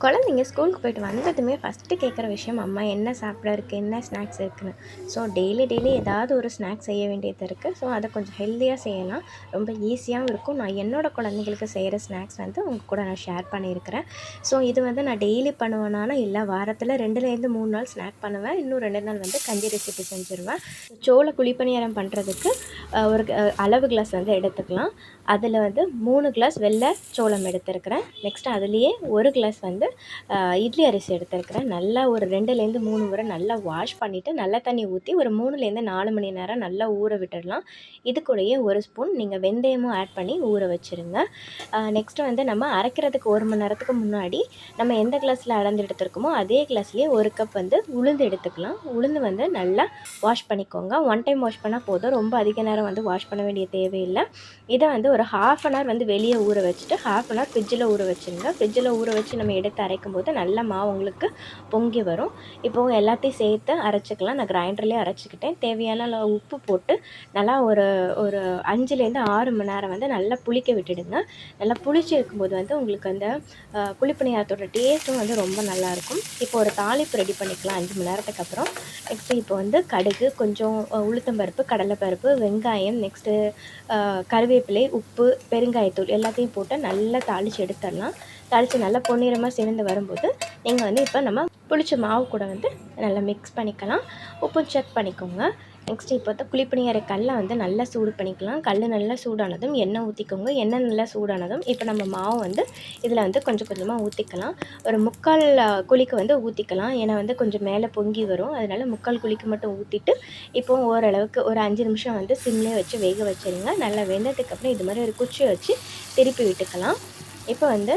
குழந்தைங்க ஸ்கூலுக்கு போயிட்டு வந்ததுமே ஃபஸ்ட்டு கேட்குற விஷயம், அம்மா என்ன சாப்பிட இருக்குது, என்ன ஸ்நாக்ஸ் இருக்குன்னு. ஸோ டெய்லி ஏதாவது ஒரு ஸ்நாக்ஸ் செய்ய வேண்டியது இருக்குது. ஸோ அதை கொஞ்சம் ஹெல்த்தியாக செய்யலாம், ரொம்ப ஈஸியாகவும் இருக்கும். நான் என்னோடய குழந்தைங்களுக்கு செய்கிற ஸ்நாக்ஸ் வந்து உங்கள் கூட நான் ஷேர் பண்ணியிருக்கிறேன். ஸோ இது வந்து நான் டெய்லி பண்ணுவேனானா இல்லை, வாரத்தில் 2லேருந்து 3 நாள் ஸ்நாக் பண்ணுவேன். இன்னும் 2 நாள் வந்து கஞ்சி ரெசிபி செஞ்சுருவேன். சோள குழிப்பணியாரம் பண்ணுறதுக்கு ஒரு அளவு கிளாஸ் வந்து எடுத்துக்கலாம். அதில் வந்து 3 கிளாஸ் வெள்ளை சோளம் எடுத்துருக்கிறேன். நெக்ஸ்ட்டு அதுலேயே 1 கிளாஸ் வந்து இட்லி அரிசி எடுத்துருக்கிறேன். நல்லா ஒரு 2லேருந்து 3 முறை நல்லா வாஷ் பண்ணிவிட்டு நல்ல தண்ணி ஊற்றி ஒரு 3லேருந்து 4 மணி நேரம் நல்லா ஊற விட்டுடலாம். இது கூடயே 1 ஸ்பூன் நீங்கள் வெந்தயமும் ஆட் பண்ணி ஊற வச்சுருங்க. நெக்ஸ்ட்டு வந்து நம்ம அரைக்கிறதுக்கு 1 மணி நேரத்துக்கு முன்னாடி நம்ம எந்த கிளாஸில் அளந்து எடுத்துருக்கோமோ அதே கிளாஸ்லேயே 1 கப் வந்து உளுந்து எடுத்துக்கலாம். உளுந்து வந்து நல்லா வாஷ் பண்ணிக்கோங்க. 1 டைம் வாஷ் பண்ணால் போதும், ரொம்ப அதிக நேரம் வந்து வாஷ் பண்ண வேண்டிய தேவையில்லை. இதை வந்து ஒரு 1/2 அன் ஹவர் வந்து வெளியே ஊற வச்சுட்டு 1/2 அன் ஹவர் ஃப்ரிட்ஜில் ஊற வச்சுருங்க. ஃப்ரிட்ஜில் ஊற வச்சு நம்ம எடுத்து அரைக்கும் போது நல்ல மாவு உங்களுக்கு பொங்கி வரும். இப்போது எல்லாத்தையும் சேர்த்து அரைச்சிக்கலாம். நான் கிரைண்டர்லேயே அரைச்சிக்கிட்டேன். தேவையான அளவு உப்பு போட்டு நல்லா ஒரு ஒரு 5லேருந்து 6 மணி நேரம் வந்து நல்லா புளிக்க விட்டுடுங்க. நல்லா புளிச்சு இருக்கும்போது வந்து உங்களுக்கு அந்த குழிப்பணியாரத்தோட டேஸ்ட்டும் வந்து ரொம்ப நல்லாயிருக்கும். இப்போ ஒரு தாளிப்பு ரெடி பண்ணிக்கலாம் 5 மணி நேரத்துக்கு அப்புறம். நெக்ஸ்ட்டு இப்போ வந்து கடுகு, கொஞ்சம் உளுத்தம்பருப்பு, கடலைப்பருப்பு, வெங்காயம், நெக்ஸ்ட்டு கருவேப்பிலை, உப்பு, பெருங்காயத்தூள் எல்லாத்தையும் போட்டு நல்லா தாளித்து எடுத்துடலாம். தாளித்து நல்லா பொன்னிறமாக சேர்ந்து வரும்போது நீங்கள் வந்து இப்போ நம்ம புளிச்ச மாவு கூட வந்து நல்லா மிக்ஸ் பண்ணிக்கலாம். உப்பு செக் பண்ணிக்கோங்க. நெக்ஸ்ட்டு இப்போ வந்து குழிப்பணியார கல்லை வந்து நல்லா சூடு பண்ணிக்கலாம். கல் நல்லா சூடானதும் எண்ணெய் ஊற்றிக்கோங்க. எண்ணெய் நல்லா சூடானதும் இப்போ நம்ம மாவு வந்து இதில் வந்து கொஞ்சம் கொஞ்சமாக ஊற்றிக்கலாம். ஒரு 3/4 குழிக்கு வந்து ஊற்றிக்கலாம். ஏன்னா வந்து கொஞ்சம் மேலே பொங்கி வரும். அதனால் 3/4 குழிக்கு மட்டும் ஊற்றிட்டு இப்போது ஓரளவுக்கு ஒரு 5 நிமிஷம் வந்து சிம்லேயே வச்சு வேக வச்சுருங்க. நல்லா வெந்ததுக்கப்புறம் இது மாதிரி ஒரு குச்சியை வச்சு திருப்பி விட்டுக்கலாம். இப்போ வந்து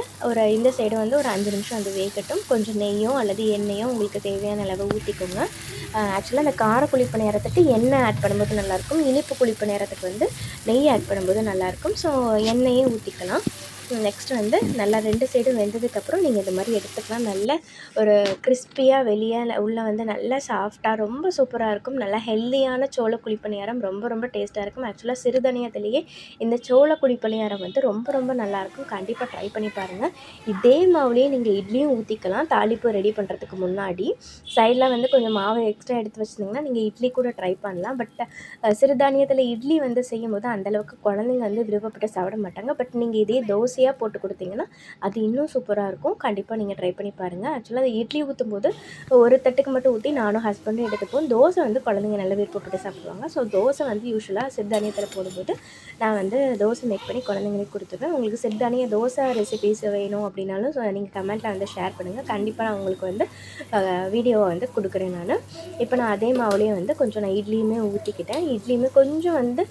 இந்த சைடு வந்து ஒரு 5 நிமிஷம் வந்து வேகட்டும். கொஞ்சம் நெய்யோ அல்லது எண்ணெயோ உங்களுக்கு தேவையான அளவு ஊற்றிக்கோங்க. ஆக்சுவலாக அந்த கார குழிப்பு நேரத்துக்கு எண்ணெய் ஆட் பண்ணும்போது நல்லாயிருக்கும். இனிப்பு குழிப்பு நேரத்துக்கு வந்து நெய் ஆட் பண்ணும்போது நல்லாயிருக்கும். ஸோ எண்ணெயே ஊற்றிக்கலாம். நெக்ஸ்ட்டு வந்து நல்லா 2 சைடும் வெந்ததுக்கப்புறம் நீங்கள் இது மாதிரி எடுத்துக்கலாம். நல்ல ஒரு கிறிஸ்பியாக வெளியே உள்ளே வந்து நல்லா சாஃப்டாக ரொம்ப சூப்பராக இருக்கும். நல்லா ஹெல்தியான சோள குழிப்பணியாரம் ரொம்ப டேஸ்ட்டாக இருக்கும். ஆக்சுவலாக சிறுதானியத்திலேயே இந்த சோள குழிப்பணியாரம் வந்து ரொம்ப நல்லாயிருக்கும். கண்டிப்பாக ட்ரை பண்ணி பாருங்கள். இதே மாவுலேயே நீங்கள் இட்லியும் ஊற்றிக்கலாம். தாளிப்பு ரெடி பண்ணுறதுக்கு முன்னாடி சைடில் வந்து கொஞ்சம் மாவு எக்ஸ்ட்ரா எடுத்து வச்சுருந்தீங்கன்னா நீங்கள் இட்லி கூட ட்ரை பண்ணலாம். பட் சிறுதானியத்தில் இட்லி வந்து செய்யும்போது அந்தளவுக்கு குழந்தைங்க வந்து விருப்பப்பட்டு சாப்பிட மாட்டாங்க. பட் நீங்கள் இதே தோசையாக போட்டு கொடுத்தீங்கன்னா அது இன்னும் சூப்பராக இருக்கும். கண்டிப்பாக நீங்கள் ட்ரை பண்ணி பாருங்கள். ஆக்சுவலாக அது இட்லி ஊற்றும் போது ஒரு தட்டுக்கு மட்டும் ஊற்றி நானும் ஹஸ்பண்டும் எடுத்துப்போம். தோசை வந்து குழந்தைங்க நல்லா விருப்பப்பட்டு சாப்பிடுவாங்க. ஸோ தோசை வந்து யூஸ்வலாக சிறுதானியத்தில் போடும்போது நான் வந்து தோசை மேக் பண்ணி குழந்தைங்களுக்கு கொடுத்துருவேன். உங்களுக்கு சிறுதானிய தோசை ரெசிபீஸ் வேணும் அப்படின்னாலும் நீங்கள் கமெண்ட்டில் வந்து ஷேர் பண்ணுங்கள். கண்டிப்பாக நான் உங்களுக்கு வந்து வீடியோவை வந்து கொடுக்குறேன் நான். இப்போ நான் அதே மாவுலேயே வந்து கொஞ்சம் நான் இட்லியுமே ஊற்றிக்கிட்டேன். இட்லியுமே கொஞ்சம் வந்து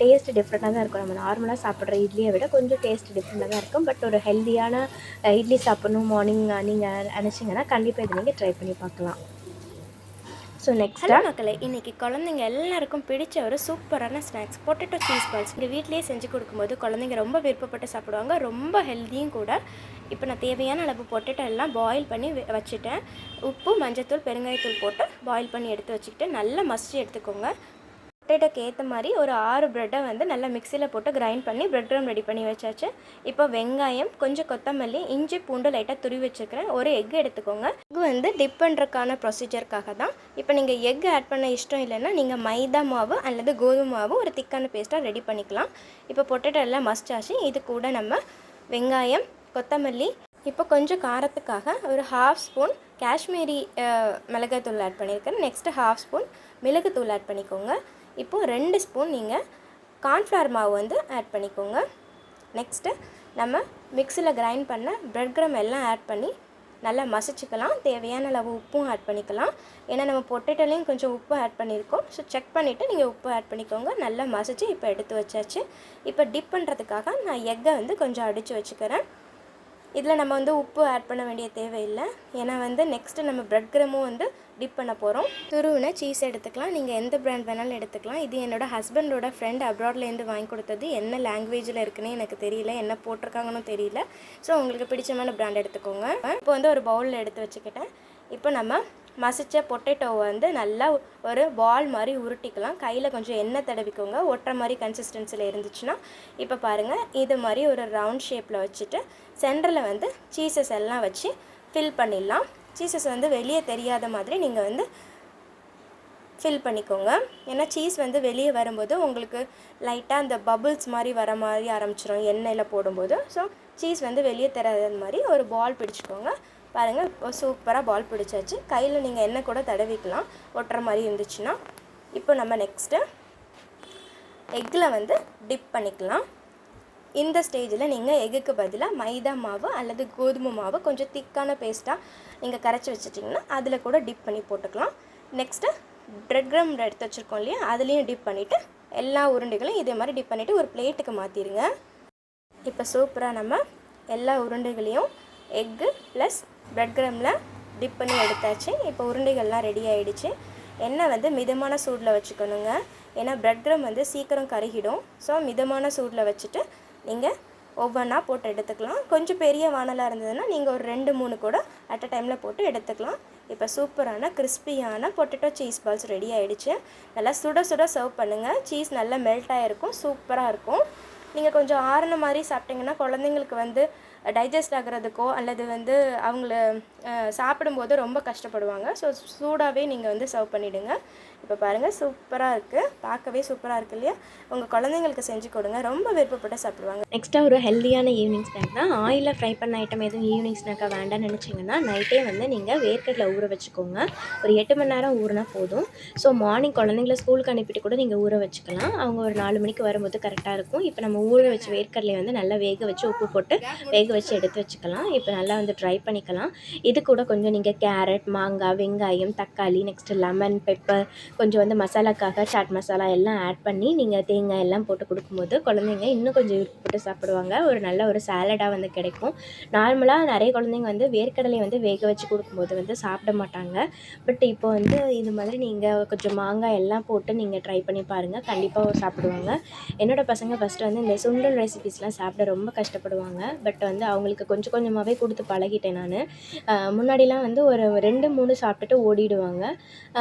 டேஸ்ட் டிஃப்ரெண்ட்டாக தான் இருக்கும். நம்ம நார்மலாக சாப்பிட்ற இட்லியை விட கொஞ்சம் டேஸ்ட் டிஃப்ரெண்ட்டாக தான் இருக்கும். பட் ஒரு ஹெல்த்தியான இட்லி சாப்பிட்ணும் மார்னிங் நீங்கள் நினச்சிங்கன்னா கண்டிப்பாக இதை நீங்கள் ட்ரை பண்ணி பார்க்கலாம். ஸோ நெக்ஸ்ட்டாக மக்களே, இன்றைக்கி குழந்தைங்க எல்லாருக்கும் பிடிச்ச ஒரு சூப்பரான ஸ்நாக்ஸ் பொட்டேட்டோ சீஸ் பால்ஸ் இங்கே வீட்லேயே செஞ்சு கொடுக்கும்போது குழந்தைங்க ரொம்ப விருப்பப்பட்டு சாப்பிடுவாங்க. ரொம்ப ஹெல்த்தியும் கூட. இப்போ நான் தேவையான அளவு பொட்டேட்டோ எல்லாம் பாயில் பண்ணி வச்சுட்டேன். உப்பு, மஞ்சத்தூள், பெருங்காயத்தூள் போட்டு பாயில் பண்ணி எடுத்து வச்சுக்கிட்டு நல்லா மசிச்சு எடுத்துக்கோங்க. பொட்டேட்டோக்கு ஏற்ற மாதிரி ஒரு 6 ப்ரெட்டை வந்து நல்லா மிக்சியில் போட்டு கிரைண்ட் பண்ணி ப்ரெட் க்ரம் ரெடி பண்ணி வச்சாச்சு. இப்போ வெங்காயம், கொஞ்சம் கொத்தமல்லி, இஞ்சி, பூண்டு லைட்டாக துருவி வச்சுக்கிறேன். ஒரு எக் எடுத்துக்கோங்க. எக் வந்து டிப் பண்ணுறதுக்கான ப்ரொசீஜருக்காக தான். இப்போ நீங்கள் எக் ஆட் பண்ண இஷ்டம் இல்லைன்னா நீங்கள் மைதா மாவு அல்லது கோதுமை மாவு ஒரு திக்கான பேஸ்ட்டாக ரெடி பண்ணிக்கலாம். இப்போ பொட்டேட்டோ எல்லாம் மஸ்டாச்சு. இது கூட நம்ம வெங்காயம், கொத்தமல்லி, இப்போ கொஞ்சம் காரத்துக்காக ஒரு 1/2 ஸ்பூன் காஷ்மீரி மிளகாய்த்தூள் ஆட் பண்ணியிருக்கேன். நெக்ஸ்ட்டு 1/2 ஸ்பூன் மிளகுத்தூள் ஆட் பண்ணிக்கோங்க. இப்போது 2 ஸ்பூன் நீங்கள் கார்ன்ஃப்ளவர் மாவு வந்து ஆட் பண்ணிக்கோங்க. நெக்ஸ்ட்டு நம்ம மிக்சியில் கிரைண்ட் பண்ண ப்ரெட் க்ரம் எல்லாம் ஆட் பண்ணி நல்லா மசிச்சுக்கலாம். தேவையான அளவு உப்பும் ஆட் பண்ணிக்கலாம். ஏன்னா நம்ம பொட்டேட்டோலையும் கொஞ்சம் உப்பு ஆட் பண்ணியிருக்கோம். ஸோ செக் பண்ணிவிட்டு நீங்கள் உப்பு ஆட் பண்ணிக்கோங்க. நல்லா மசிச்சு இப்போ எடுத்து வச்சாச்சு. இப்போ டிப் பண்ணுறதுக்காக நான் எக்கை வந்து கொஞ்சம் அடித்து வச்சுக்கிறேன். இதில் நம்ம வந்து உப்பு ஆட் பண்ண வேண்டிய தேவையில்லை. ஏன்னா வந்து நெக்ஸ்ட்டு நம்ம ப்ரெட் க்ரமும் வந்து டிப் பண்ண போகிறோம். துருவின சீஸ் எடுத்துக்கலாம். நீங்கள் எந்த பிராண்ட் வேணாலும் எடுத்துக்கலாம். இது என்னோடய ஹஸ்பண்டோட ஃப்ரெண்ட் அப்ராட்லேருந்து வாங்கி கொடுத்தது. என்ன லாங்குவேஜில் இருக்குன்னு எனக்கு தெரியல, என்ன போட்டிருக்காங்கன்னு தெரியல. ஸோ உங்களுக்கு பிடிச்சமான பிராண்ட் எடுத்துக்கோங்க. இப்போ வந்து ஒரு பவுலில் எடுத்து வச்சுக்கிட்டேன். இப்போ நம்ம மசித்த பொட்டேட்டோவை வந்து நல்லா ஒரு பால் மாதிரி உருட்டிக்கலாம். கையில் கொஞ்சம் எண்ணெய் தடவிக்கோங்க. ஒட்டுற மாதிரி கன்சிஸ்டன்சியில் இருந்துச்சுன்னா. இப்போ பாருங்கள், இது மாதிரி ஒரு ரவுண்ட் ஷேப்பில் வச்சுட்டு சென்டரில் வந்து சீசஸ் எல்லாம் வச்சு ஃபில் பண்ணிடலாம். சீசஸ் வந்து வெளியே தெரியாத மாதிரி நீங்கள் வந்து ஃபில் பண்ணிக்கோங்க. ஏன்னா சீஸ் வந்து வெளியே வரும்போது உங்களுக்கு லைட்டாக அந்த பபுள்ஸ் மாதிரி வர மாதிரி ஆரம்பிச்சிடும் எண்ணெயில் போடும்போது. ஸோ சீஸ் வந்து வெளியே தெரியாத மாதிரி ஒரு பால் பிடிச்சிக்கோங்க. பாருங்கள், இப்போ சூப்பராக பால் பிடிச்சாச்சு. கையில் நீங்கள் எண்ணெய் கூட தடவிக்கலாம் ஒட்டுற மாதிரி இருந்துச்சுன்னா. இப்போ நம்ம நெக்ஸ்ட்டு எக்கில் வந்து டிப் பண்ணிக்கலாம். இந்த ஸ்டேஜில் நீங்கள் எக்குக்கு பதிலாக மைதா மாவு அல்லது கோதுமை மாவு கொஞ்சம் திக்கான பேஸ்ட்டாக நீங்கள் கரைச்சி வச்சிட்டிங்கன்னா அதில் கூட டிப் பண்ணி போட்டுக்கலாம். நெக்ஸ்ட்டு ப்ரெட் க்ரம் எடுத்து வச்சுருக்கோம் இல்லையா, அதுலேயும் டிப் பண்ணிவிட்டு எல்லா உருண்டைகளையும் இதே மாதிரி டிப் பண்ணிவிட்டு ஒரு பிளேட்டுக்கு மாற்றிடுங்க. இப்போ சூப்பராக நம்ம எல்லா உருண்டைகளையும் எக்கு ப்ளஸ் ப்ரெட் க்ரமில் டிப் பண்ணி எடுத்தாச்சு. இப்போ உருண்டைகள்லாம் ரெடி ஆகிடுச்சு. எண்ணெய் வந்து மிதமான சூடில் வச்சுக்கணுங்க. ஏன்னா ப்ரெட் க்ரம் வந்து சீக்கிரம் கருகிடும். ஸோ மிதமான சூடில் வச்சுட்டு நீங்கள் ஒவ்வொன்றா போட்டு எடுத்துக்கலாம். கொஞ்சம் பெரிய வானலாக இருந்ததுன்னா நீங்கள் ஒரு 2-3 கூட அட் அ டைமில் போட்டு எடுத்துக்கலாம். இப்போ சூப்பரான கிறிஸ்பியான பொட்டேட்டோ சீஸ் பால்ஸ் ரெடி ஆகிடுச்சு. நல்லா சுட சுட சர்வ் பண்ணுங்கள். சீஸ் நல்லா மெல்ட் ஆகிருக்கும், சூப்பராக இருக்கும். நீங்கள் கொஞ்சம் ஆறின மாதிரி சாப்பிட்டிங்கன்னா குழந்தைங்களுக்கு வந்து டைஜஸ்ட் ஆகிறதுக்கோ அல்லது வந்து அவங்கள சாப்பிடும்போது ரொம்ப கஷ்டப்படுவாங்க. ஸோ சூடாகவே நீங்கள் வந்து சர்வ் பண்ணிவிடுங்க. இப்போ பாருங்கள், சூப்பராக இருக்குது, பார்க்கவே சூப்பராக இருக்குது இல்லையா? உங்கள் குழந்தைங்களுக்கு செஞ்சு கொடுங்க, ரொம்ப விருப்பப்பட்டு சாப்பிடுவாங்க. நெக்ஸ்ட்டாக ஒரு ஹெல்த்தியான ஈவினிங் ஸ்நாக் தான். ஆயிலில் ஃப்ரை பண்ண ஐட்டம் எதுவும் ஈவினிங் ஸ்நாக்காக வேண்டாம்னு நினச்சிங்கன்னா நைட்டே வந்து நீங்கள் வேர்க்கடலை ஊற வச்சுக்கோங்க. ஒரு 8 மணி நேரம் ஊறினா போதும். ஸோ மார்னிங் குழந்தைங்கள ஸ்கூலுக்கு அனுப்பிட்டு கூட நீங்கள் ஊற வச்சுக்கலாம். அவங்க ஒரு 4 மணிக்கு வரும்போது கரெக்டாக இருக்கும். இப்போ நம்ம ஊற வச்ச வேர்க்கடலையை வந்து நல்லா வேக வச்சு உப்பு போட்டு வேக வச்சு எடுத்து வச்சுக்கலாம். இப்போ நல்லா வந்து ட்ரை பண்ணிக்கலாம். இது கூட கொஞ்சம் நீங்கள் கேரட், மாங்காய், வெங்காயம், தக்காளி, நெக்ஸ்ட்டு லெமன், பெப்பர், கொஞ்சம் வந்து மசாலாக்காக சாட் மசாலா எல்லாம் ஆட் பண்ணி நீங்கள் தேங்காய் எல்லாம் போட்டு கொடுக்கும்போது குழந்தைங்க இன்னும் கொஞ்சம் விருப்பப்பட்டு சாப்பிடுவாங்க. ஒரு நல்ல ஒரு சாலடாக வந்து கிடைக்கும். நார்மலாக நிறைய குழந்தைங்க வந்து வேர்க்கடலையை வந்து வேக வச்சு கொடுக்கும்போது வந்து சாப்பிட மாட்டாங்க. பட் இப்போ வந்து இது மாதிரி நீங்கள் கொஞ்சம் மாங்காய் எல்லாம் போட்டு நீங்கள் ட்ரை பண்ணி பாருங்கள், கண்டிப்பாக சாப்பிடுவாங்க. என்னோடய பசங்க ஃபஸ்ட்டு வந்து இந்த சுண்டல் ரெசிபிஸ்லாம் சாப்பிட ரொம்ப கஷ்டப்படுவாங்க. பட் வந்து அவங்களுக்கு கொஞ்சம் கொஞ்சமாகவே கொடுத்து பழகிட்டேன் நான். முன்னாடிலாம் வந்து ஒரு 2-3 சாப்பிட்டுட்டு ஓடிடுவாங்க.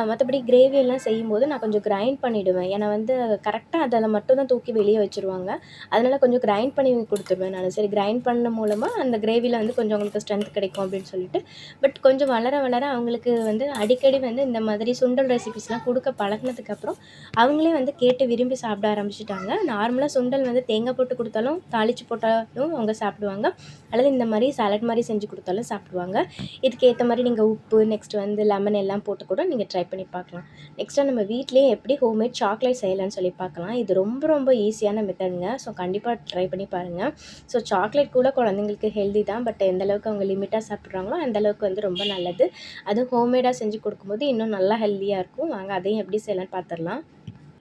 மற்றபடி கிரேவியெல்லாம் செய்யும்போது நான் கொஞ்சம் கிரைண்ட் பண்ணிவிடுவேன். ஏன்னா வந்து கரெக்டாக அதில் மட்டும் தான் தூக்கி வெளியே வச்சுருவாங்க. அதனால் கொஞ்சம் கிரைண்ட் பண்ணி கொடுத்துருவேன் நான். சரி, கிரைண்ட் பண்ண மூலமாக அந்த கிரேவியில் வந்து கொஞ்சம் அவங்களுக்கு ஸ்ட்ரென்த் கிடைக்கும் அப்படின்னு சொல்லிட்டு. பட் கொஞ்சம் வளர வளர அவங்களுக்கு வந்து அடிக்கடி வந்து இந்த மாதிரி சுண்டல் ரெசிபிஸ்லாம் கொடுக்க பழகினதுக்கப்புறம் அவங்களே வந்து கேட்டு விரும்பி சாப்பிட ஆரம்பிச்சிட்டாங்க. நார்மலாக சுண்டல் வந்து தேங்காய் போட்டு கொடுத்தாலும் தாளித்து போட்டாலும் அவங்க சாப்பிடுவாங்க. அல்லது இந்த மாதிரி சாலட் மாதிரி செஞ்சு கொடுத்தாலும் சாப்பிடுவாங்க. இதுக்கு ஏற்ற மாதிரி நீங்கள் உப்பு, நெக்ஸ்ட் வந்து லெமன் எல்லாம் போட்டு கூட நீங்கள் ட்ரை பண்ணி பார்க்கலாம். நெக்ஸ்ட்டாக நம்ம வீட்டிலேயே எப்படி ஹோம்மேட் சாக்லேட் செய்யலாம்னு சொல்லி பார்க்கலாம். இது ரொம்ப ரொம்ப ஈஸியான மெத்தடுங்க. ஸோ கண்டிப்பாக ட்ரை பண்ணி பாருங்கள். ஸோ சாக்லேட் கூட குழந்தைங்களுக்கு ஹெல்தி தான். பட் எந்தளவுக்கு அவங்க லிமிட்டாக சாப்பிட்றாங்களோ அந்தளவுக்கு வந்து ரொம்ப நல்லது. அதுவும் ஹோம்மேடாக செஞ்சு கொடுக்கும்போது இன்னும் நல்லா ஹெல்த்தியாக இருக்கும். வாங்க அதையும் எப்படி செய்யலாம்னு பார்த்துடலாம்.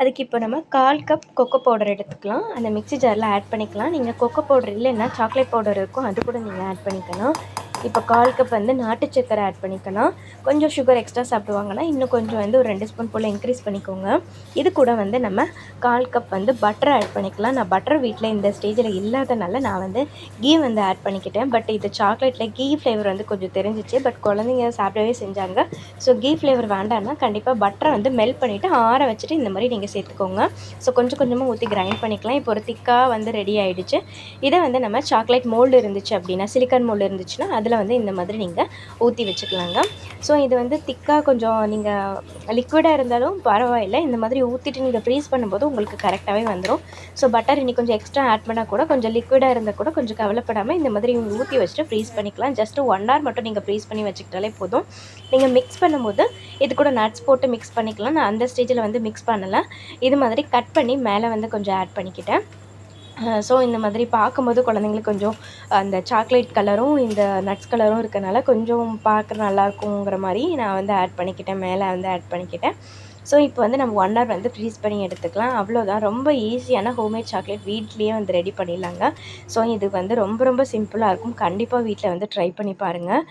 அதுக்கு இப்போ நம்ம 1/4 கப் கொக்கோ பவுடர் எடுத்துக்கலாம். அந்த மிக்ஸி ஜாரில் ஆட் பண்ணிக்கலாம். நீங்கள் கொக்கோ பவுடர் இல்லைன்னா சாக்லேட் பவுடர் இருக்கும், அது கூட நீங்கள் ஆட் பண்ணிக்கலாம். இப்போ 1/4 கப் வந்து நாட்டு சக்கரை ஆட் பண்ணிக்கலாம். கொஞ்சம் சுகர் எக்ஸ்ட்ரா சாப்பிடுவாங்கன்னா இன்னும் கொஞ்சம் வந்து ஒரு 2 ஸ்பூன் போல் இன்க்ரீஸ் பண்ணிக்கோங்க. இது கூட வந்து நம்ம 1/4 கப் வந்து பட்டரை ஆட் பண்ணிக்கலாம். நான் பட்டர் வீட்டில் இந்த ஸ்டேஜில் இல்லாதனால நான் வந்து கீ வந்து ஆட் பண்ணிக்கிட்டேன். பட் இது சாக்லேட்டில் கீ ஃப்ளேவர் வந்து கொஞ்சம் தெரிஞ்சிச்சு. பட் குழந்தைங்க சாப்பிடவே செஞ்சாங்க. ஸோ கீ ஃப்ளேவர் வேண்டாம்னா கண்டிப்பாக பட்டரை வந்து மெல்ட் பண்ணிவிட்டு ஆற வச்சுட்டு இந்த மாதிரி நீங்கள் சேர்த்துக்கோங்க. ஸோ கொஞ்சம் கொஞ்சமாக ஊற்றி கிரைண்ட் பண்ணிக்கலாம். இப்போ ஒரு திக்காக வந்து ரெடி ஆகிடுச்சு. இதை வந்து நம்ம சாக்லேட் மோல்டு இருந்துச்சு அப்படின்னா, சிலிக்கான் மோல்டு இருந்துச்சுன்னா அதில் வந்து இந்த மாதிரி நீங்கள் ஊற்றி வச்சுக்கலாங்க. ஸோ இது வந்து திக்காக கொஞ்சம் நீங்கள் லிக்விடாக இருந்தாலும் பரவாயில்லை. இந்த மாதிரி ஊற்றிட்டு நீங்கள் ஃப்ரீஸ் பண்ணும்போது உங்களுக்கு கரெக்டாகவே வந்துடும். ஸோ பட்டர் இன்னி கொஞ்சம் எக்ஸ்ட்ரா ஆட் பண்ணால் கூட கொஞ்சம் லிக்விடாக இருந்தால் கூட கொஞ்சம் கவலைப்படாமல் இந்த மாதிரி ஊற்றி வச்சுட்டு ஃப்ரீஸ் பண்ணிக்கலாம். ஜஸ்ட்டு 1 hour மட்டும் நீங்கள் ஃப்ரீஸ் பண்ணி வச்சுக்கிட்டாலே போதும். நீங்கள் மிக்ஸ் பண்ணும்போது இது கூட நட்ஸ் போட்டு மிக்ஸ் பண்ணிக்கலாம். நான் அந்த ஸ்டேஜில் வந்து மிக்ஸ் பண்ணலை. இது மாதிரி கட் பண்ணி மேலே வந்து கொஞ்சம் ஆட் பண்ணிக்கிட்டேன். ஸோ இந்த மாதிரி பார்க்கும்போது குழந்தைங்களுக்கு கொஞ்சம் அந்த சாக்லேட் கலரும் இந்த நட்ஸ் கலரும் இருக்கனால கொஞ்சம் பார்க்க நல்லாயிருக்குங்கிற மாதிரி நான் வந்து ஆட் பண்ணிக்கிட்டேன், மேலே வந்து ஆட் பண்ணிக்கிட்டேன். ஸோ இப்போ வந்து நம்ம 1 hour வந்து ஃப்ரீஸ் பண்ணி எடுத்துக்கலாம். அவ்வளோதான், ரொம்ப ஈஸியான ஹோம்மேட் சாக்லேட் வீட்லேயே வந்து ரெடி பண்ணிடலாங்க. ஸோ இது வந்து ரொம்ப ரொம்ப சிம்பிளாக இருக்கும். கண்டிப்பாக வீட்டில் வந்து ட்ரை பண்ணி பாருங்கள்.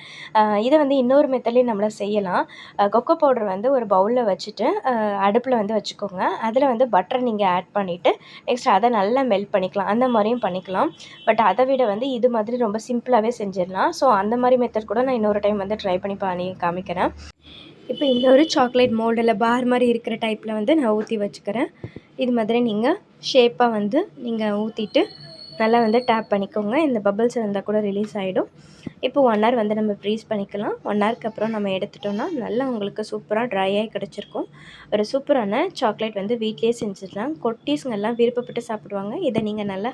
இதை வந்து இன்னொரு மெத்தட்லேயும் நம்மள செய்யலாம். கொக்கோ பவுடர் வந்து ஒரு பவுலில் வச்சுட்டு அடுப்பில் வந்து வச்சுக்கோங்க. அதில் வந்து பட்டரை நீங்கள் ஆட் பண்ணிவிட்டு நெக்ஸ்ட் அதை நல்லா மெல்ட் பண்ணிக்கலாம். அந்த மாதிரியும் பண்ணிக்கலாம். பட் அதை விட வந்து இது மாதிரி ரொம்ப சிம்பிளாகவே செஞ்சிடலாம். ஸோ அந்த மாதிரி மெத்தட் கூட நான் இன்னொரு டைம் வந்து ட்ரை பண்ணி காமிக்கிறேன். இப்போ இன்னொரு சாக்லேட் மோல்டில் பார் மாதிரி இருக்கிற டைப்பில் வந்து நான் ஊற்றி வச்சுக்கிறேன். இது மாதிரி நீங்கள் ஷேப்பாக வந்து நீங்கள் ஊற்றிட்டு நல்லா வந்து டேப் பண்ணிக்கோங்க. இந்த பபிள்ஸ் இருந்தால் கூட ரிலீஸ் ஆகிடும். இப்போ 1 ஹவர் வந்து நம்ம ஃப்ரீஸ் பண்ணிக்கலாம். 1 ஹவருக்கு அப்புறம் நம்ம எடுத்துட்டோம்னா நல்லா உங்களுக்கு சூப்பராக ட்ரை ஆகி கிடச்சிருக்கும். ஒரு சூப்பரான சாக்லேட் வந்து வீட்லேயே செஞ்சிடலாம். குட்டீஸுங்கெல்லாம் விருப்பப்பட்டு சாப்பிடுவாங்க. இதை நீங்கள் நல்லா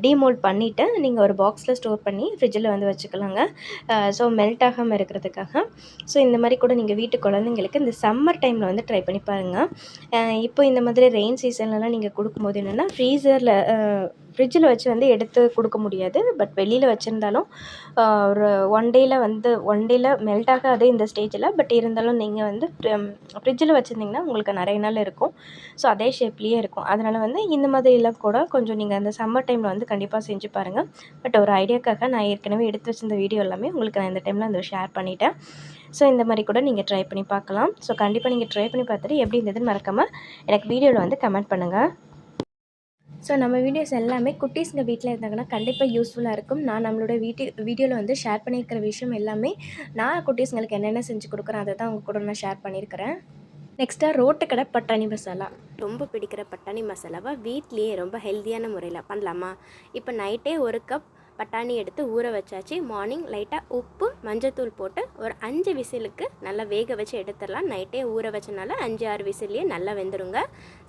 டீமோல்ட் பண்ணிவிட்டு நீங்கள் ஒரு பாக்ஸில் ஸ்டோர் பண்ணி ஃப்ரிட்ஜில் வந்து வச்சுக்கலாங்க. ஸோ மெல்ட் ஆகாமல் இருக்கிறதுக்காக. ஸோ இந்த மாதிரி கூட நீங்கள் வீட்டு குழந்தைங்களுக்கு இந்த சம்மர் டைமில் வந்து ட்ரை பண்ணி பாருங்கள். இப்போ இந்த மாதிரி ரெயின் சீசன்லலாம் நீங்கள் கொடுக்கும்போது என்னென்னா ஃப்ரிட்ஜில் வச்சு வந்து எடுத்து கொடுக்க முடியாது. பட் வெளியில் வச்சுருந்தாலும் ஒரு ஒன் டேயில் மெல்ட் ஆகாது இந்த ஸ்டேஜில். பட் இருந்தாலும் நீங்கள் வந்து ஃப்ரிட்ஜில் வச்சுருந்திங்கன்னா உங்களுக்கு நிறைய நாள் இருக்கும். ஸோ அதே ஷேப்லேயே இருக்கும். அதனால் வந்து இந்த மாதிரிலாம் கூட கொஞ்சம் நீங்கள் அந்த சம்மர் டைமில் வந்து கண்டிப்பாக செஞ்சு பாருங்கள். பட் ஒரு ஐடியாக்காக நான் ஏற்கனவே எடுத்து வச்சிருந்த வீடியோ எல்லாமே உங்களுக்கு நான் இந்த டைமில் அந்த ஷேர் பண்ணிட்டேன். ஸோ இந்த மாதிரி கூட நீங்கள் ட்ரை பண்ணி பார்க்கலாம். ஸோ கண்டிப்பாக நீங்கள் ட்ரை பண்ணி பார்த்துட்டு எப்படி இருந்ததுன்னு மறக்காமல் எனக்கு வீடியோவில் வந்து கமெண்ட் பண்ணுங்கள். ஸோ நம்ம வீடியோஸ் எல்லாமே குட்டீஸுங்க வீட்டில் இருந்தாங்கன்னா கண்டிப்பாக யூஸ்ஃபுல்லாக இருக்கும். நான் நம்மளோட வீடியோவில் வந்து ஷேர் பண்ணியிருக்கிற விஷயம் எல்லாமே நான் குட்டீஸுங்களுக்கு என்னென்ன செஞ்சு கொடுக்குறேன் அதை தான் உங்கள் கூட நான் ஷேர் பண்ணியிருக்கிறேன். நெக்ஸ்ட்டாக ரோட்டு கடை பட்டாணி மசாலா. ரொம்ப பிடிக்கிற பட்டாணி மசாலாவை வீட்லேயே ரொம்ப ஹெல்த்தியான முறையில் பண்ணலாமா? இப்போ நைட்டே 1 கப் பட்டாணி எடுத்து ஊற வச்சாச்சு. மார்னிங் லைட்டாக உப்பு மஞ்சத்தூள் போட்டு ஒரு 5 விசிலுக்கு நல்லா வேக வச்சு எடுத்துடலாம். நைட்டே ஊற வச்சனால 5-6 விசில்லையே நல்லா வெந்துருங்க.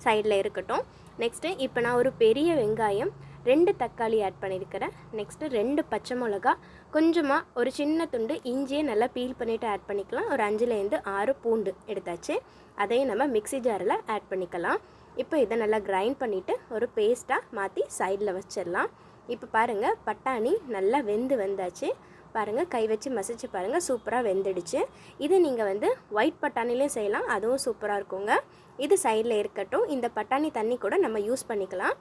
சைடில் இருக்கட்டும். நெக்ஸ்ட்டு இப்போ நான் ஒரு பெரிய வெங்காயம் 2 தக்காளி ஆட் பண்ணியிருக்கிறேன். நெக்ஸ்ட்டு 2 பச்சை மிளகா, கொஞ்சமாக ஒரு சின்ன துண்டு இஞ்சியை நல்லா பீல் பண்ணிவிட்டு ஆட் பண்ணிக்கலாம். ஒரு 5லேருந்து 6 பூண்டு எடுத்தாச்சு. அதையும் நம்ம மிக்ஸி ஜாரில் ஆட் பண்ணிக்கலாம். இப்போ இதை நல்லா கிரைண்ட் பண்ணிவிட்டு ஒரு பேஸ்ட்டாக மாற்றி சைடில் வச்சிடலாம். இப்போ பாருங்கள் பட்டாணி நல்லா வந்தாச்சு. பாருங்கள் கை வச்சு மசிச்சு பாருங்கள், சூப்பராக வெந்துடுச்சு. இது நீங்கள் வந்து ஒயிட் பட்டாணிலையும் செய்யலாம், அதுவும் சூப்பராக இருக்குங்க. இது சைடில் இருக்கட்டும். இந்த பட்டாணி தண்ணி கூட நம்ம யூஸ் பண்ணிக்கலாம்.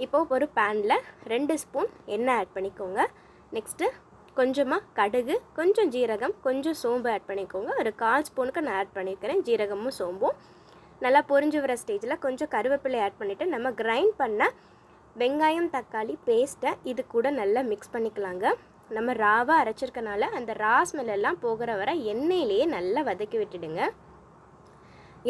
இப்போது ஒரு பேனில் 2 ஸ்பூன் எண்ணெய் ஆட் பண்ணிக்கோங்க. நெக்ஸ்ட்டு கொஞ்சமாக கடுகு, கொஞ்சம் ஜீரகம், கொஞ்சம் சோம்பு ஆட் பண்ணிக்கோங்க. ஒரு 1/4 ஸ்பூனுக்கு நான் ஆட் பண்ணியிருக்கிறேன் ஜீரகமும் சோம்பும். நல்லா பொரிஞ்சு வர ஸ்டேஜில் கொஞ்சம் கருவேப்பிலை ஆட் பண்ணிவிட்டு நம்ம கிரைண்ட் பண்ண வெங்காயம் தக்காளி பேஸ்ட்டை இது கூட நல்லா மிக்ஸ் பண்ணிக்கலாங்க. நம்ம ராவாக அரைச்சிருக்கனால அந்த ரா ஸ்மெல் எல்லாம் போகிற வர எண்ணெயிலேயே நல்லா வதக்கி விட்டுடுங்க.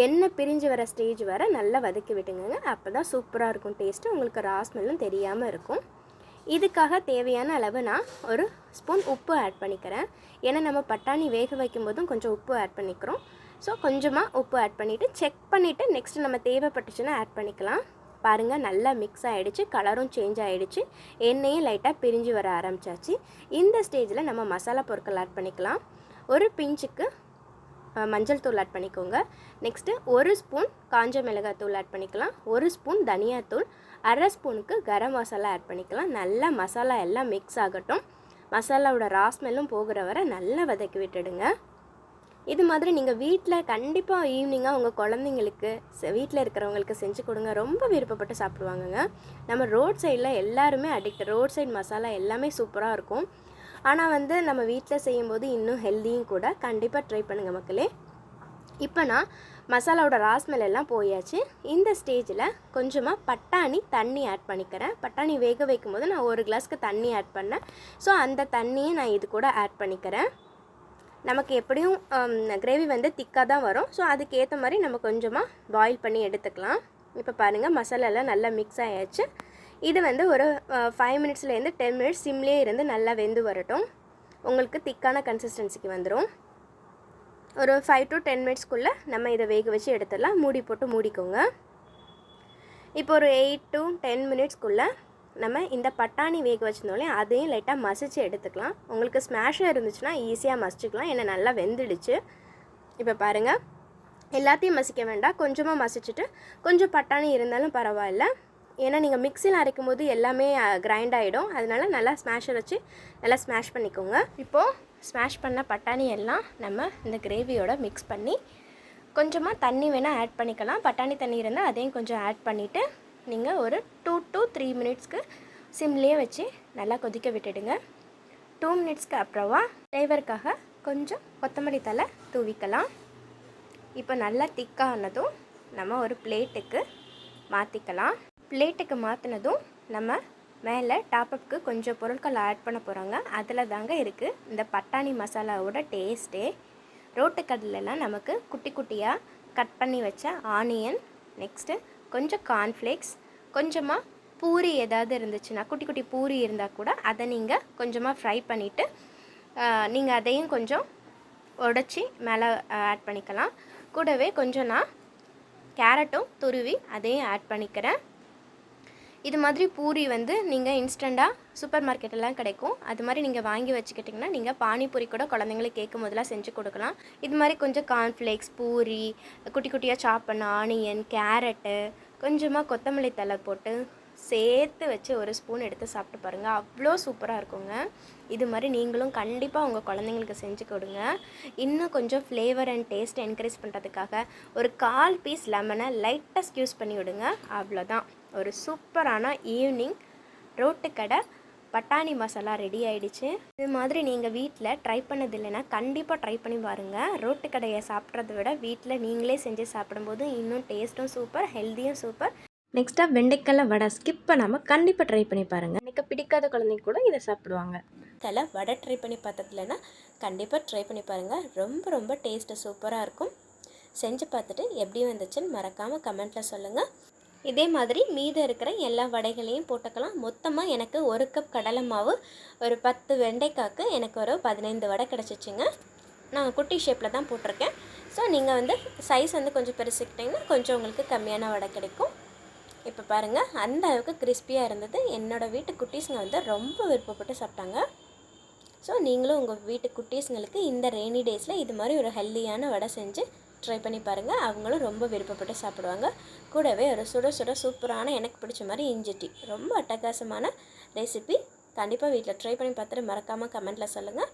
எண்ணெய் பிரிஞ்சு வர ஸ்டேஜ் வர நல்லா வதக்கி விட்டுங்க. அப்போ தான் சூப்பராக இருக்கும் டேஸ்ட்டு. உங்களுக்கு ரா ஸ்மெல்லும் தெரியாமல் இருக்கும். இதுக்காக தேவையான அளவு நான் ஒரு ஸ்பூன் உப்பு ஆட் பண்ணிக்கிறேன். ஏன்னா நம்ம பட்டாணி வேக வைக்கும் போதும் கொஞ்சம் உப்பு ஆட் பண்ணிக்கிறோம். ஸோ கொஞ்சமாக உப்பு ஆட் பண்ணிவிட்டு செக் பண்ணிவிட்டு நெக்ஸ்ட்டு நம்ம தேவைப்பட்டுச்சுன்னா ஆட் பண்ணிக்கலாம். பாருங்கள் நல்லா மிக்ஸ் ஆகிடுச்சு, கலரும் சேஞ்ச் ஆகிடுச்சு, எண்ணெயும் லைட்டாக பிரிஞ்சு வர ஆரம்பிச்சாச்சு. இந்த ஸ்டேஜில் நம்ம மசாலா பொருட்கள் ஆட் பண்ணிக்கலாம். ஒரு பிஞ்சுக்கு மஞ்சள் தூள் ஆட் பண்ணிக்கோங்க. நெக்ஸ்ட்டு 1 ஸ்பூன் காஞ்ச மிளகாய் தூள் ஆட் பண்ணிக்கலாம். 1 ஸ்பூன் தனியாத்தூள், 1/2 ஸ்பூனுக்கு கரம் மசாலா ஆட் பண்ணிக்கலாம். நல்லா மசாலா எல்லாம் மிக்ஸ் ஆகட்டும். மசாலாவோட ரா ஸ்மெல்லும் போகிற வரை நல்லா வதக்கி விட்டுடுங்க. இது மாதிரி நீங்கள் வீட்டில் கண்டிப்பாக ஈவினிங்காக உங்கள் குழந்தைங்களுக்கு வீட்டில் இருக்கிறவங்களுக்கு செஞ்சு கொடுங்க. ரொம்ப விருப்பப்பட்டு சாப்பிடுவாங்கங்க. நம்ம ரோட் சைடில் எல்லாருமே அடிக்ட். ரோட் சைடு மசாலா எல்லாமே சூப்பராக இருக்கும். ஆனால் வந்து நம்ம வீட்டில் செய்யும்போது இன்னும் ஹெல்த்தியும் கூட. கண்டிப்பாக ட்ரை பண்ணுங்கள் மக்களே. இப்போ நான் மசாலாவோட ரா ஸ்மெல் எல்லாம் போயாச்சு. இந்த ஸ்டேஜில் கொஞ்சமாக பட்டாணி தண்ணி ஆட் பண்ணிக்கிறேன். பட்டாணி வேக வைக்கும் போது நான் 1 கிளாஸ்க்கு தண்ணி ஆட் பண்ணேன். ஸோ அந்த தண்ணியை நான் இது கூட ஆட் பண்ணிக்கிறேன். நமக்கு எப்படியும் கிரேவி வந்து திக்காக தான் வரும். ஸோ அதுக்கேற்ற மாதிரி நம்ம கொஞ்சமாக பாயில் பண்ணி எடுத்துக்கலாம். இப்போ பாருங்கள் மசாலாலாம் நல்லா மிக்ஸ் ஆகியாச்சு. இது வந்து ஒரு 5 மினிட்ஸ்லேருந்து 10 மினிட்ஸ் சிம்லேயே இருந்து நல்லா வெந்து வரட்டும். உங்களுக்கு திக்கான கன்சிஸ்டன்சிக்கு வந்துடும். ஒரு 5 to 10 மினிட்ஸ்க்குள்ளே நம்ம இதை வேக வச்சு எடுத்துடலாம். மூடி போட்டு மூடிக்கோங்க. இப்போ ஒரு 8 to 10 மினிட்ஸ்க்குள்ளே நம்ம இந்த பட்டாணி வேக வச்சிருந்தோம்லே அதையும் லைட்டாக மசிச்சு எடுத்துக்கலாம். உங்களுக்கு ஸ்மாஷர் இருந்துச்சுன்னா ஈஸியாக மசிச்சுக்கலாம். ஏன்னா நல்லா வெந்துடுச்சு. இப்போ பாருங்கள் எல்லாத்தையும் மசிக்க வேண்டாம், கொஞ்சமாக மசிச்சுட்டு கொஞ்சம் பட்டாணி இருந்தாலும் பரவாயில்ல. ஏன்னா நீங்கள் மிக்சியில் அரைக்கும் போது எல்லாமே கிரைண்ட் ஆகிடும். அதனால நல்லா ஸ்மாஷர் வச்சு நல்லா ஸ்மாஷ் பண்ணிக்கோங்க. இப்போது ஸ்மாஷ் பண்ண பட்டாணி எல்லாம் நம்ம இந்த கிரேவியோட மிக்ஸ் பண்ணி கொஞ்சமாக தண்ணி வேணால் ஆட் பண்ணிக்கலாம். பட்டாணி தண்ணி இருந்தால் அதையும் கொஞ்சம் ஆட் பண்ணிவிட்டு நீங்கள் ஒரு 2 to 3 மினிட்ஸ்க்கு சிம்லேயே வச்சு நல்லா கொதிக்க விட்டுடுங்க. 2 மினிட்ஸ்க்கு அப்புறமா ஃப்ளேவருக்காக கொஞ்சம் கொத்தமல்லி தழை தூவிக்கலாம். இப்போ நல்லா திக்கானதும் நம்ம ஒரு பிளேட்டுக்கு மாற்றிக்கலாம். பிளேட்டுக்கு மாற்றினதும் நம்ம மேலே டாப்அப்க்கு கொஞ்சம் பொருட்கள் ஆட் பண்ண போகிறாங்க. அதில் தாங்க இருக்குது இந்த பட்டாணி மசாலாவோட டேஸ்ட்டே. ரோட்டுக்கடலைலாம் நமக்கு குட்டி குட்டியாக கட் பண்ணி வச்ச ஆனியன், நெக்ஸ்ட்டு கொஞ்சம் கார்ன்ஃப்ளேக்ஸ், கொஞ்சமாக பூரி ஏதாவது இருந்துச்சுன்னா, குட்டி குட்டி பூரி இருந்தால் கூட அதை நீங்கள் கொஞ்சமாக ஃப்ரை பண்ணிவிட்டு நீங்கள் அதையும் கொஞ்சம் உடச்சி மேலே ஆட் பண்ணிக்கலாம். கூடவே கொஞ்சம் நான் கேரட்டும் துருவி அதையும் ஆட் பண்ணிக்கிறேன். இது மாதிரி பூரி வந்து நீங்கள் இன்ஸ்டண்ட்டாக சூப்பர் மார்க்கெட்டெல்லாம் கிடைக்கும். அது மாதிரி நீங்கள் வாங்கி வச்சுக்கிட்டிங்கன்னா நீங்கள் பானிபூரி கூட குழந்தைங்களுக்கு கேட்கும் போதெல்லாம் செஞ்சு கொடுக்கலாம். இது மாதிரி கொஞ்சம் கார்ன்ஃப்ளேக்ஸ், பூரி, குட்டி குட்டியாக சாப் பண்ண ஆனியன், கேரட்டு, கொஞ்சமாக கொத்தமல்லி தழை போட்டு சேர்த்து வச்சு ஒரு ஸ்பூன் எடுத்து சாப்பிட்டு பாருங்கள். அவ்வளோ சூப்பராக இருக்குங்க. இது மாதிரி நீங்களும் கண்டிப்பாக உங்கள் குழந்தைங்களுக்கு செஞ்சு கொடுங்க. இன்னும் கொஞ்சம் ஃப்ளேவர் அண்ட் டேஸ்ட் என்கரேஜ் பண்ணுறதுக்காக ஒரு 1/4 பீஸ் லெமனை லைட்டாக ஸ்க்யூஸ் பண்ணி விடுங்க. அவ்வளோதான், ஒரு சூப்பரான ஈவினிங் ரோட்டுக்கடை பட்டாணி மசாலா ரெடி ஆகிடுச்சு. இது மாதிரி நீங்கள் வீட்டில் ட்ரை பண்ணது இல்லைன்னா கண்டிப்பாக ட்ரை பண்ணி பாருங்கள். ரோட்டுக்கடையை சாப்பிட்றத விட வீட்டில் நீங்களே செஞ்சு சாப்பிடும்போது இன்னும் டேஸ்ட்டும் சூப்பர், ஹெல்த்தியும் சூப்பர். நெக்ஸ்ட்டாக வெண்டைக்காய் வடை ஸ்கிப் பண்ணாமல் கண்டிப்பாக ட்ரை பண்ணி பாருங்கள். எனக்கு பிடிக்காத குழந்தைங்க கூட இதை சாப்பிடுவாங்க. வடை ட்ரை பண்ணி பார்த்ததுலன்னா கண்டிப்பாக ட்ரை பண்ணி பாருங்கள். ரொம்ப ரொம்ப டேஸ்ட்டு சூப்பராக இருக்கும். செஞ்சு பார்த்துட்டு எப்படி வந்துச்சுன்னு மறக்காமல் கமெண்ட்டில் சொல்லுங்கள். இதே மாதிரி மீதம் இருக்கிற எல்லா வடைகளையும் போட்டுக்கலாம். மொத்தமாக எனக்கு 1 கப் கடலை மாவு, ஒரு 10 வெண்டைக்காய்க்கு எனக்கு ஒரு 15 வடை கிடச்சிச்சிங்க. நான் குட்டி ஷேப்பில் தான் போட்டிருக்கேன். ஸோ நீங்கள் வந்து சைஸ் வந்து கொஞ்சம் பெருசுக்கிட்டிங்கன்னா கொஞ்சம் உங்களுக்கு கம்மியான வடை கிடைக்கும். இப்போ பாருங்கள், அந்த அளவுக்கு கிறிஸ்பியாக இருந்தது. என்னோடய வீட்டு குட்டீஸுங்க வந்து ரொம்ப விருப்பப்பட்டு சாப்பிட்டாங்க. ஸோ நீங்களும் உங்கள் வீட்டு குட்டீஸுங்களுக்கு இந்த ரெய்னி டேஸில் இது மாதிரி ஒரு ஹெல்த்தியான வடை செஞ்சு ட்ரை பண்ணி பாருங்கள். அவங்களும் ரொம்ப விருப்பப்பட்டு சாப்பிடுவாங்க. கூடவே ஒரு சுட சுட சூப்பரான எனக்கு பிடிச்ச மாதிரி இஞ்சி டீ, ரொம்ப அட்டகாசமான ரெசிபி. கண்டிப்பாக வீட்டில் ட்ரை பண்ணி பார்த்துட்டு மறக்காமல் கமெண்ட்டில் சொல்லுங்கள்.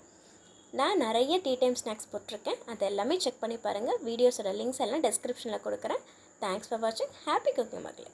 நான் நிறைய டீ டைம் ஸ்நாக்ஸ் போட்டிருக்கேன், அது எல்லாமே செக் பண்ணி பாருங்கள். வீடியோஸோட லிங்க்ஸ் எல்லாம் டெஸ்கிரிப்ஷனில் கொடுக்குறேன். தேங்க்ஸ் ஃபார் வாட்சிங். ஹாப்பி குக்கிங் மக்களே.